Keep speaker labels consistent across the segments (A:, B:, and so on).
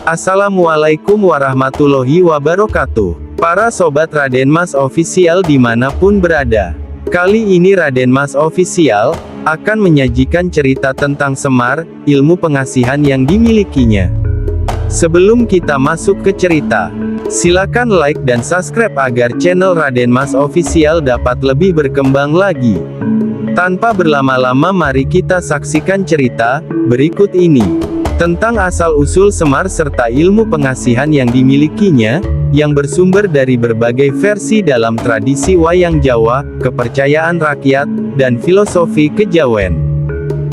A: Assalamualaikum warahmatullahi wabarakatuh. Para sobat Raden Mas Official dimanapun berada. Kali ini Raden Mas Official akan menyajikan cerita tentang Semar, ilmu pengasihan yang dimilikinya. Sebelum kita masuk ke cerita, silakan like dan subscribe agar channel Raden Mas Official dapat lebih berkembang lagi. Tanpa berlama-lama, mari kita saksikan cerita berikut ini tentang asal-usul Semar serta ilmu pengasihan yang dimilikinya, yang bersumber dari berbagai versi dalam tradisi wayang Jawa, kepercayaan rakyat, dan filosofi kejawen.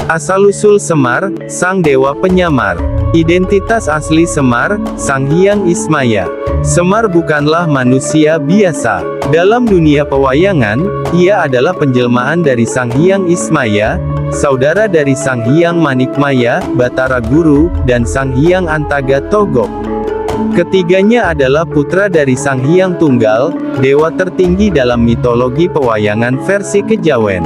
A: Asal-usul Semar, sang dewa penyamar. Identitas asli Semar, Sang Hyang Ismaya. Semar bukanlah manusia biasa. Dalam dunia pewayangan, ia adalah penjelmaan dari Sang Hyang Ismaya, saudara dari Sang Hyang Manikmaya, Batara Guru, dan Sang Hyang Antaga Togok. Ketiganya adalah putra dari Sang Hyang Tunggal, dewa tertinggi dalam mitologi pewayangan versi kejawen.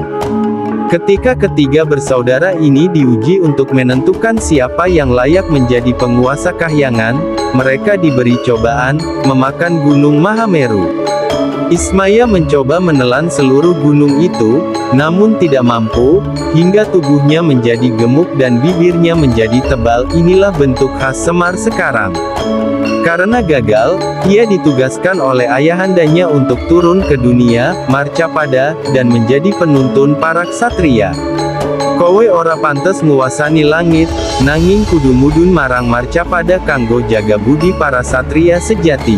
A: Ketika ketiga bersaudara ini diuji untuk menentukan siapa yang layak menjadi penguasa kahyangan, mereka diberi cobaan, memakan Gunung Mahameru. Ismaya mencoba menelan seluruh gunung itu, namun tidak mampu, hingga tubuhnya menjadi gemuk dan bibirnya menjadi tebal. Inilah bentuk khas Semar sekarang. Karena gagal, ia ditugaskan oleh ayahandanya untuk turun ke dunia Marcapada, dan menjadi penuntun para ksatria. Kowe ora pantes nguwasani langit, nanging kudu mudhun marang Marcapada kanggo jaga budi para satria sejati.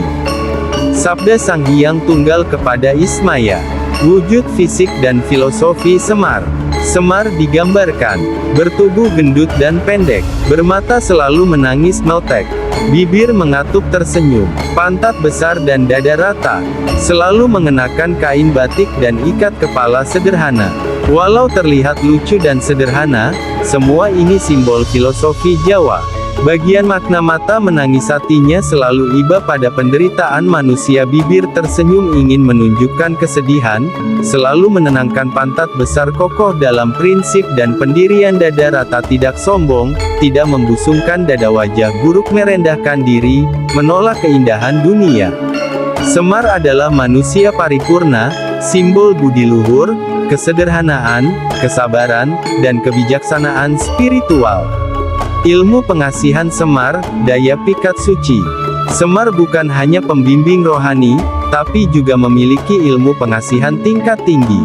A: Sabda Sang Hyang Tunggal kepada Ismaya. Wujud fisik dan filosofi Semar. Semar digambarkan bertubuh gendut dan pendek, bermata selalu menangis meltek, bibir mengatup tersenyum, pantat besar dan dada rata, selalu mengenakan kain batik dan ikat kepala sederhana. Walau terlihat lucu dan sederhana, semua ini simbol filosofi Jawa. Bagian makna mata menangis, hatinya selalu iba pada penderitaan manusia, bibir tersenyum ingin menunjukkan kesedihan, selalu menenangkan pantat besar kokoh dalam prinsip dan pendirian, dada rata tidak sombong, tidak membusungkan dada, wajah buruk merendahkan diri, menolak keindahan dunia. Semar adalah manusia paripurna, simbol budi luhur, kesederhanaan, kesabaran, dan kebijaksanaan spiritual. Ilmu pengasihan Semar, daya pikat suci. Semar bukan hanya pembimbing rohani, tapi juga memiliki ilmu pengasihan tingkat tinggi.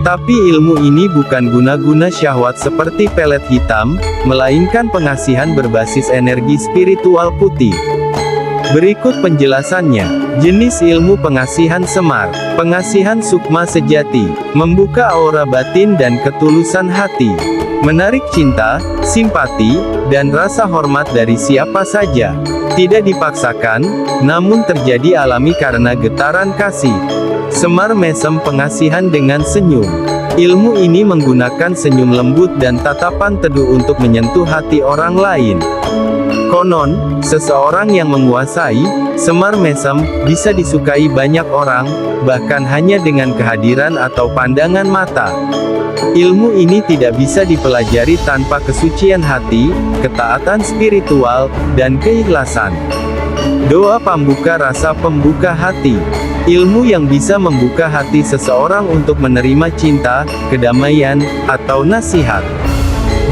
A: Tapi ilmu ini bukan guna-guna syahwat seperti pelet hitam, melainkan pengasihan berbasis energi spiritual putih. Berikut penjelasannya. Jenis ilmu pengasihan Semar. Pengasihan sukma sejati, membuka aura batin dan ketulusan hati. Menarik cinta, simpati, dan rasa hormat dari siapa saja. Tidak dipaksakan, namun terjadi alami karena getaran kasih. Semar mesem pengasihan dengan senyum. Ilmu ini menggunakan senyum lembut dan tatapan teduh untuk menyentuh hati orang lain. Konon, seseorang yang menguasai Semar mesem bisa disukai banyak orang, bahkan hanya dengan kehadiran atau pandangan mata. Ilmu ini tidak bisa dipelajari tanpa kesucian hati, ketaatan spiritual, dan keikhlasan. Doa pambuka rasa pembuka hati. Ilmu yang bisa membuka hati seseorang untuk menerima cinta, kedamaian, atau nasihat.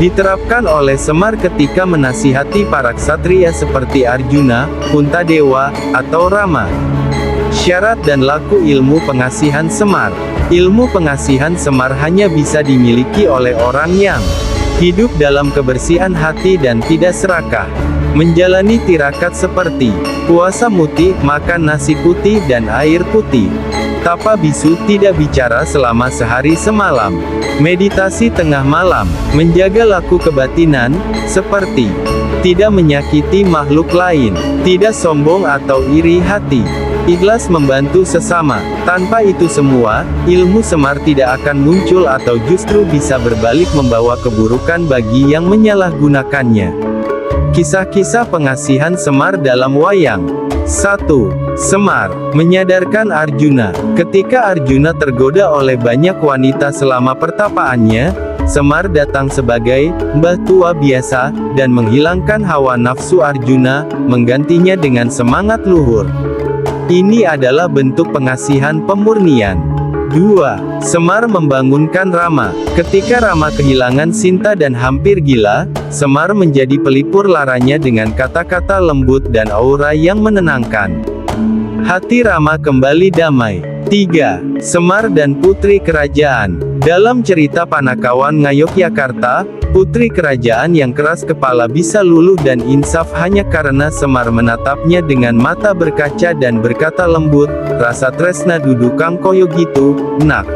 A: Diterapkan oleh Semar ketika menasihati para ksatria seperti Arjuna, Puntadewa, atau Rama. Syarat dan laku ilmu pengasihan Semar. Ilmu pengasihan Semar hanya bisa dimiliki oleh orang yang hidup dalam kebersihan hati dan tidak serakah. Menjalani tirakat seperti puasa muti, makan nasi putih dan air putih. Tapa bisu, tidak bicara selama sehari semalam. Meditasi tengah malam. Menjaga laku kebatinan, seperti tidak menyakiti makhluk lain, tidak sombong atau iri hati, ikhlas membantu sesama. Tanpa itu semua, ilmu Semar tidak akan muncul atau justru bisa berbalik membawa keburukan bagi yang menyalahgunakannya. Kisah-kisah pengasihan Semar dalam wayang. 1. Semar menyadarkan Arjuna. Ketika Arjuna tergoda oleh banyak wanita selama pertapaannya, Semar datang sebagai mbah tua biasa, dan menghilangkan hawa nafsu Arjuna, menggantinya dengan semangat luhur. Ini adalah bentuk pengasihan pemurnian. 2. Semar membangunkan Rama. Ketika Rama kehilangan Sinta dan hampir gila, Semar menjadi pelipur laranya dengan kata-kata lembut dan aura yang menenangkan. Hati Rama kembali damai. 3. Semar dan Putri Kerajaan. Dalam cerita Panakawan Ngayogyakarta, putri kerajaan yang keras kepala bisa luluh dan insaf hanya karena Semar menatapnya dengan mata berkaca dan berkata lembut, "Rasa tresna dudu kang koyo gitu, nak."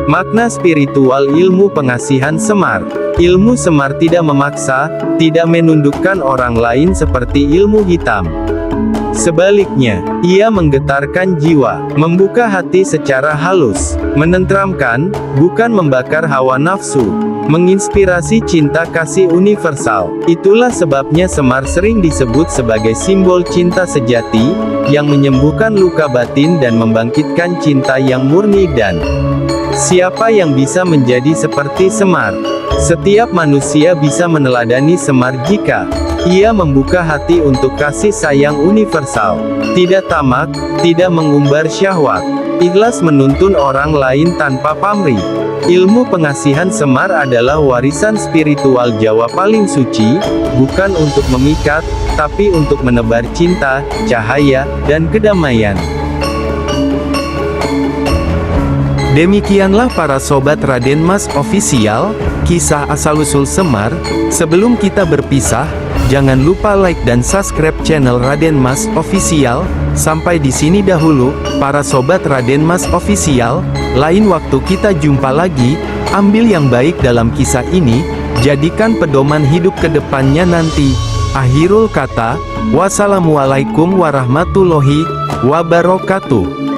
A: Makna spiritual ilmu pengasihan Semar. Ilmu Semar tidak memaksa, tidak menundukkan orang lain seperti ilmu hitam. Sebaliknya, ia menggetarkan jiwa, membuka hati secara halus, menenteramkan, bukan membakar hawa nafsu, menginspirasi cinta kasih universal. Itulah sebabnya Semar sering disebut sebagai simbol cinta sejati, yang menyembuhkan luka batin dan membangkitkan cinta yang murni. Dan siapa yang bisa menjadi seperti Semar? Setiap manusia bisa meneladani Semar jika ia membuka hati untuk kasih sayang universal, tidak tamak, tidak mengumbar syahwat, ikhlas menuntun orang lain tanpa pamrih. Ilmu pengasihan Semar adalah warisan spiritual Jawa paling suci, bukan untuk memikat, tapi untuk menebar cinta, cahaya, dan kedamaian. Demikianlah para sobat Raden Mas Official, kisah asal-usul Semar. Sebelum kita berpisah, jangan lupa like dan subscribe channel Raden Mas Official. Sampai di sini dahulu, para sobat Raden Mas Official. Lain waktu kita jumpa lagi. Ambil yang baik dalam kisah ini, jadikan pedoman hidup ke depannya nanti. Akhirul kata, wassalamualaikum warahmatullahi wabarakatuh.